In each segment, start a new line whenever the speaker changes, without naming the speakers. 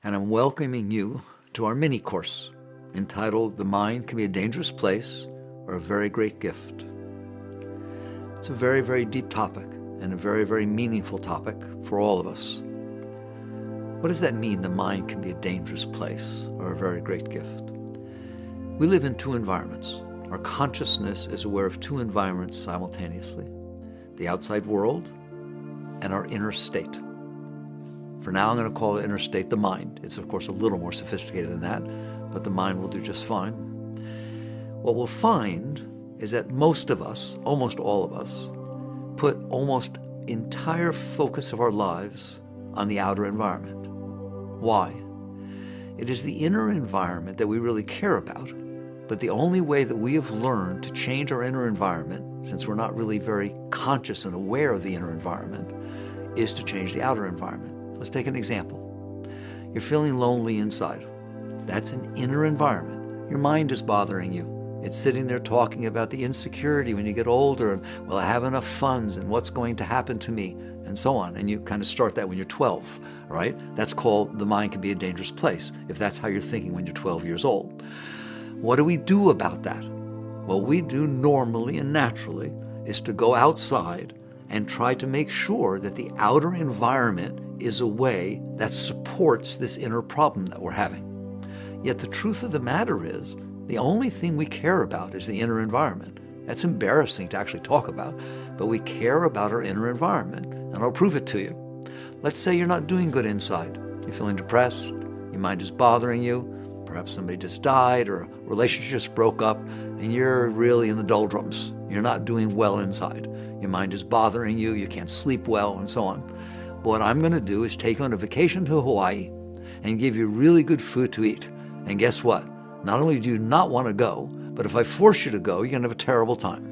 and I'm welcoming you to our mini course entitled The Mind Can Be a Dangerous Place or a Very Great Gift. It's a very, very deep topic and a very, very meaningful topic for all of us. What does that mean, the mind can be a dangerous place or a very great gift? We live in two environments. Our consciousness is aware of two environments simultaneously, the outside world and our inner state. For now, I'm going to call the inner state the mind. It's, of course, a little more sophisticated than that, but the mind will do just fine. What we'll find is that most of us, almost all of us, put almost entire focus of our lives on the outer environment. Why? It is the inner environment that we really care about, but the only way that we have learned to change our inner environment, since we're not really very conscious and aware of the inner environment, is to change the outer environment. Let's take an example. You're feeling lonely inside. That's an inner environment. Your mind is bothering you. It's sitting there talking about the insecurity when you get older, and will I have enough funds, and what's going to happen to me, and so on. And you kind of start that when you're 12, right? That's called the mind can be a dangerous place, if that's how you're thinking when you're 12 years old. What do we do about that? What we do normally and naturally is to go outside and try to make sure that the outer environment is a way that supports this inner problem that we're having. Yet the truth of the matter is, the only thing we care about is the inner environment. That's embarrassing to actually talk about, but we care about our inner environment, and I'll prove it to you. Let's say you're not doing good inside. You're feeling depressed, your mind is bothering you, perhaps somebody just died or a relationship just broke up, and you're really in the doldrums. You're not doing well inside. Your mind is bothering you, you can't sleep well, and so on. What I'm going to do is take you on a vacation to Hawaii and give you really good food to eat. And guess what? Not only do you not want to go, but if I force you to go, you're going to have a terrible time.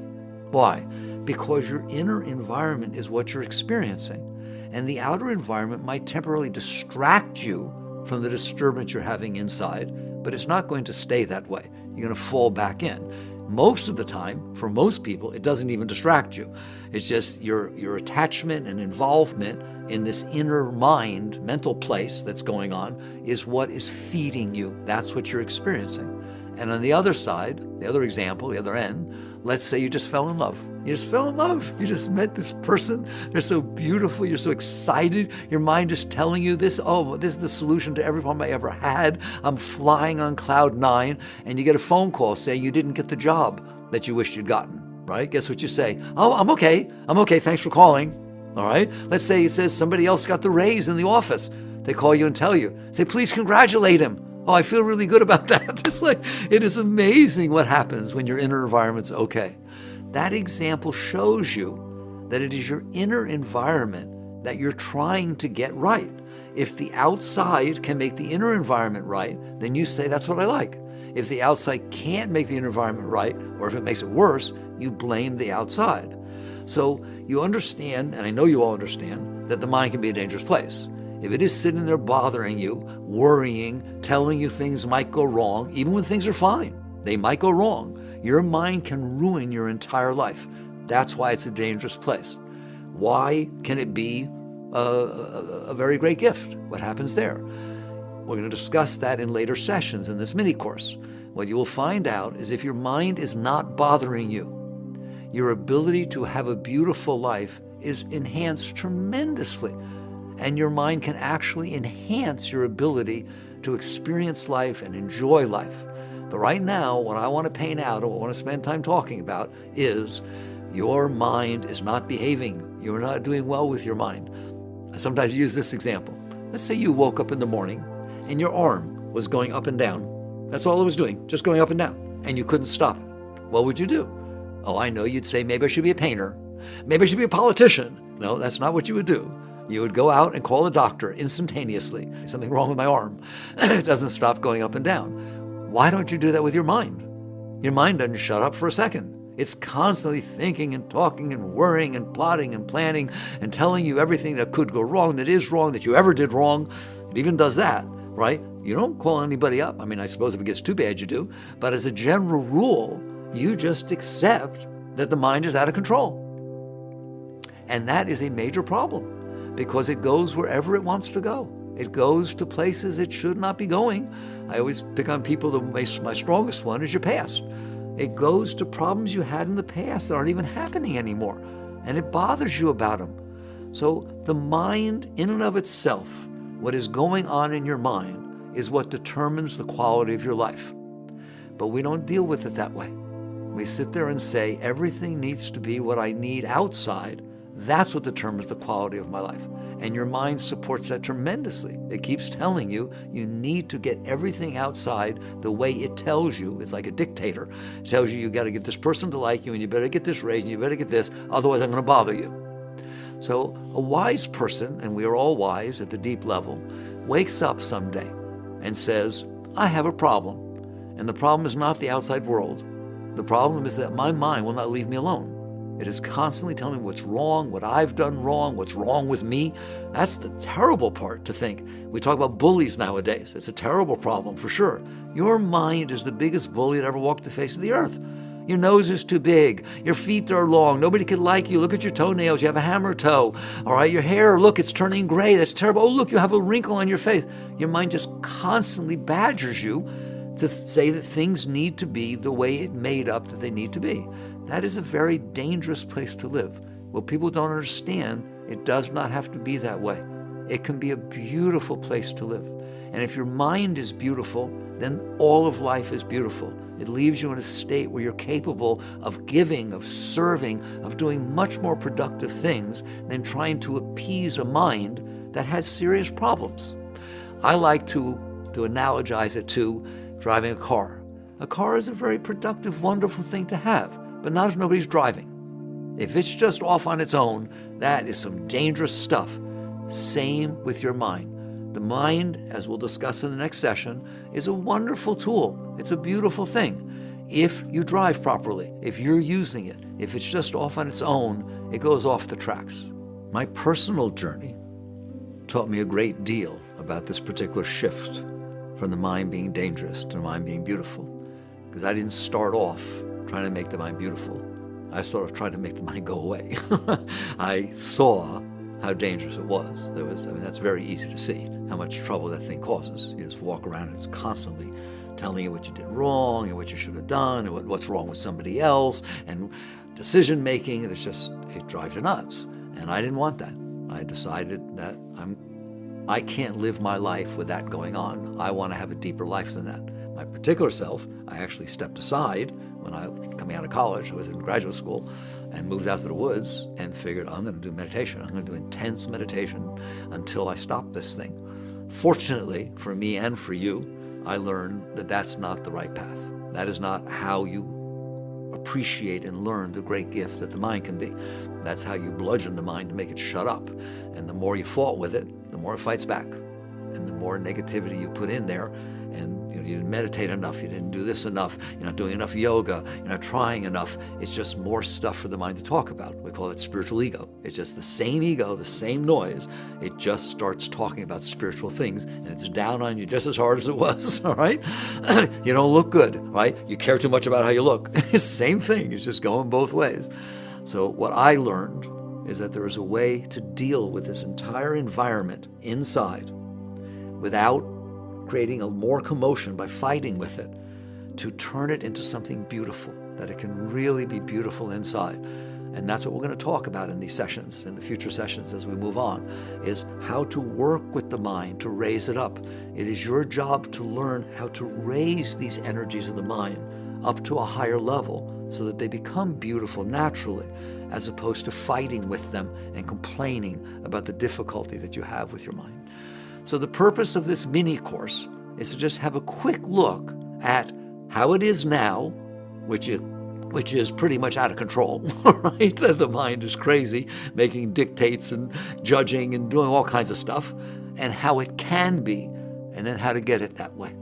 Why? Because your inner environment is what you're experiencing. And the outer environment might temporarily distract you from the disturbance you're having inside, but it's not going to stay that way. You're going to fall back in. Most of the time, for most people, it doesn't even distract you. It's just your attachment and involvement in this inner mind, mental place that's going on is what is feeding you. That's what you're experiencing. And on the other side, the other example, the other end, let's say you just fell in love. You just fell in love. You just met this person. They're so beautiful. You're so excited. Your mind is telling you this, oh, this is the solution to every problem I ever had. I'm flying on cloud 9. And you get a phone call saying you didn't get the job that you wished you'd gotten, right? Guess what you say? Oh, I'm okay. I'm okay. Thanks for calling. All right. Let's say it says somebody else got the raise in the office. They call you and tell you. Say, please congratulate him. Oh, I feel really good about that. Just like it is amazing what happens when your inner environment's okay. That example shows you that it is your inner environment that you're trying to get right. If the outside can make the inner environment right, then you say, that's what I like. If the outside can't make the inner environment right, or if it makes it worse, you blame the outside. So you understand, and I know you all understand, that the mind can be a dangerous place. If it is sitting there bothering you, worrying, telling you things might go wrong, even when things are fine, they might go wrong. Your mind can ruin your entire life. That's why it's a dangerous place. Why can it be a very great gift? What happens there? We're going to discuss that in later sessions in this mini course. What you will find out is if your mind is not bothering you, your ability to have a beautiful life is enhanced tremendously. And your mind can actually enhance your ability to experience life and enjoy life. But right now, what I want to paint out, or what I want to spend time talking about, is your mind is not behaving. You're not doing well with your mind. I sometimes use this example. Let's say you woke up in the morning and your arm was going up and down. That's all it was doing, just going up and down, and you couldn't stop it. What would you do? Oh, I know, you'd say, maybe I should be a painter. Maybe I should be a politician. No, that's not what you would do. You would go out and call a doctor instantaneously. There's something wrong with my arm. It doesn't stop going up and down. Why don't you do that with your mind? Your mind doesn't shut up for a second. It's constantly thinking and talking and worrying and plotting and planning and telling you everything that could go wrong, that is wrong, that you ever did wrong. It even does that, right? You don't call anybody up. I mean, I suppose if it gets too bad, you do. But as a general rule, you just accept that the mind is out of control. And that is a major problem because it goes wherever it wants to go. It goes to places it should not be going. I always pick on people, my strongest one is your past. It goes to problems you had in the past that aren't even happening anymore, and it bothers you about them. So the mind in and of itself, what is going on in your mind, is what determines the quality of your life. But we don't deal with it that way. We sit there and say, everything needs to be what I need outside. That's what determines the quality of my life. And your mind supports that tremendously. It keeps telling you, you need to get everything outside the way it tells you. It's like a dictator. It tells you, you got to get this person to like you, and you better get this raise, and you better get this, otherwise I'm going to bother you. So a wise person, and we are all wise at the deep level, wakes up someday and says, I have a problem. And the problem is not the outside world. The problem is that my mind will not leave me alone. It is constantly telling me what's wrong, what I've done wrong, what's wrong with me. That's the terrible part to think. We talk about bullies nowadays. It's a terrible problem for sure. Your mind is the biggest bully that ever walked the face of the earth. Your nose is too big. Your feet are long. Nobody can like you. Look at your toenails. You have a hammer toe. All right, your hair, look, it's turning gray. That's terrible. Oh, look, you have a wrinkle on your face. Your mind just constantly badgers you to say that things need to be the way it made up that they need to be. That is a very dangerous place to live. What people don't understand, it does not have to be that way. It can be a beautiful place to live. And if your mind is beautiful, then all of life is beautiful. It leaves you in a state where you're capable of giving, of serving, of doing much more productive things than trying to appease a mind that has serious problems. I like to analogize it to driving a car. A car is a very productive, wonderful thing to have, but not if nobody's driving. If it's just off on its own, that is some dangerous stuff. Same with your mind. The mind, as we'll discuss in the next session, is a wonderful tool. It's a beautiful thing. If you drive properly, if you're using it, if it's just off on its own, it goes off the tracks. My personal journey taught me a great deal about this particular shift from the mind being dangerous to the mind being beautiful. Because I didn't start off trying to make the mind beautiful. I started off trying to make the mind go away. I saw how dangerous it was. That's very easy to see, how much trouble that thing causes. You just walk around and it's constantly telling you what you did wrong and what you should have done and what's wrong with somebody else and decision making, and it drives you nuts. And I didn't want that. I decided that I can't live my life with that going on. I want to have a deeper life than that. My particular self, I actually stepped aside when I was coming out of college. I was in graduate school and moved out to the woods and figured, I'm going to do meditation. I'm going to do intense meditation until I stop this thing. Fortunately, for me and for you, I learned that that's not the right path. That is not how you appreciate and learn the great gift that the mind can be. That's how you bludgeon the mind to make it shut up. And the more you fought with it, the more it fights back. And the more negativity you put in there, and you didn't meditate enough, you didn't do this enough, you're not doing enough yoga, you're not trying enough. It's just more stuff for the mind to talk about. We call it spiritual ego. It's just the same ego, the same noise. It just starts talking about spiritual things, and it's down on you just as hard as it was, all right? You don't look good, right? You care too much about how you look. It's the same thing. It's just going both ways. So what I learned is that there is a way to deal with this entire environment inside without creating a more commotion by fighting with it, to turn it into something beautiful, that it can really be beautiful inside. And that's what we're going to talk about in these sessions, in the future sessions as we move on, is how to work with the mind to raise it up. It is your job to learn how to raise these energies of the mind up to a higher level so that they become beautiful naturally, as opposed to fighting with them and complaining about the difficulty that you have with your mind. So the purpose of this mini course is to just have a quick look at how it is now, which is pretty much out of control, right? The mind is crazy, making dictates and judging and doing all kinds of stuff, and how it can be, and then how to get it that way.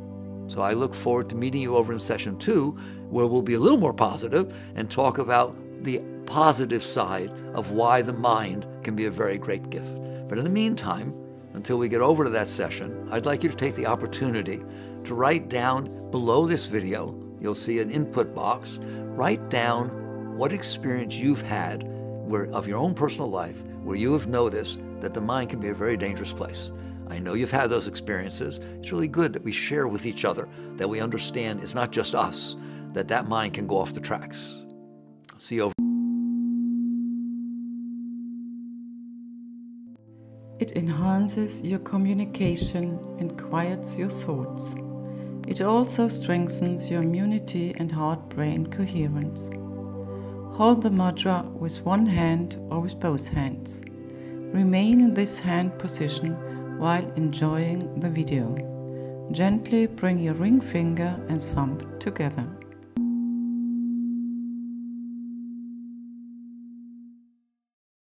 So I look forward to meeting you over in session 2, where we'll be a little more positive and talk about the positive side of why the mind can be a very great gift. But in the meantime, until we get over to that session, I'd like you to take the opportunity to write down below this video, you'll see an input box, write down what experience you've had of your own personal life where you have noticed that the mind can be a very dangerous place. I know you've had those experiences. It's really good that we share with each other, that we understand it's not just us, that mind can go off the tracks. See you over.
It enhances your communication and quiets your thoughts. It also strengthens your immunity and heart-brain coherence. Hold the mudra with one hand or with both hands. Remain in this hand position while enjoying the video. Gently bring your ring finger and thumb together.